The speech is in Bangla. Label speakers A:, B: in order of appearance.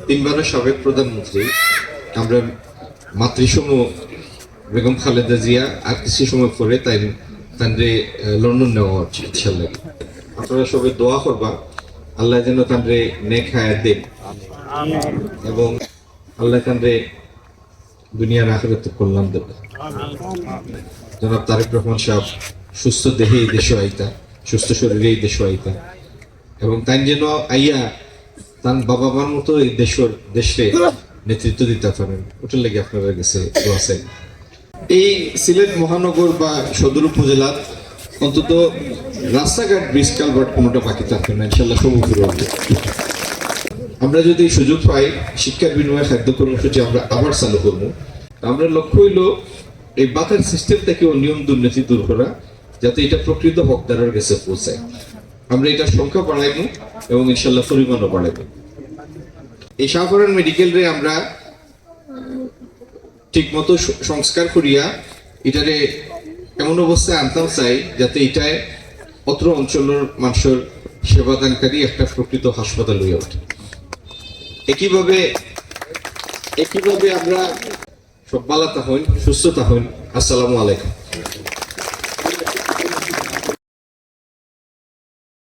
A: তিনবারের সাবেক প্রধানমন্ত্রী আমরা মাতৃসম বেগম খালেদা জিয়া আর কিছু সময় পরে তানরে লন্ডন নেওয়া হচ্ছে ইনশাল্লাহ। আপনারা সবাই দোয়া করবা আল্লাহ যেন তানরে নেক হায়াত দেন এবং আল্লাহ তানরে দুনিয়ার আখিরাতে কল্যাণ দেবে। জনাব তারেক রহমান সাহেব সুস্থ দেহে এই দেশে আইতা, সুস্থ শরীরে এই দেশে আইতা এবং তাই যেন আইয়া তার বাবা মার মতো এই দেশে নেতৃত্ব দিতে পারেন, ওটার লেগে আপনারা গেছে দোয়া চাই। এই সিলেট মহানগর বা সদর উপজেলা অন্তত রাস্তাঘাট ব্রিজ কালভার্ট কোনোটা বাকি থাকবে না, ইনশাল্লাহ সব উপরে উঠবে। আমরা যদি সুযোগ পাই শিক্ষার বিনিময়ে খাদ্য কর্মসূচি আমরা আবার চালু করবো। আমরা লক্ষ্য হইল এই বাতার সিস্টেম থেকে নিয়ম দুর্নীতি দূর করা, যাতে এটা প্রকৃত হকদারের কাছে পৌঁছায়। আমরা এটার সংখ্যা বাড়াইব এবং ইনশাল্লাহ পরিমাণও বাড়াইব। এই শাহফরান মেডিকেলরে আমরা ঠিক মতো সংস্কার করিয়া এটারে এমন অবস্থায় আনতাম চাই যাতে এটায় অত্র অঞ্চলের মানুষের সেবাদানকারী একটা প্রকৃত হাসপাতাল হয়ে ওঠে। একইভাবে আমরা সব ভালো থাকুন, সুস্থ থাকুন। আসসালামু আলাইকুম।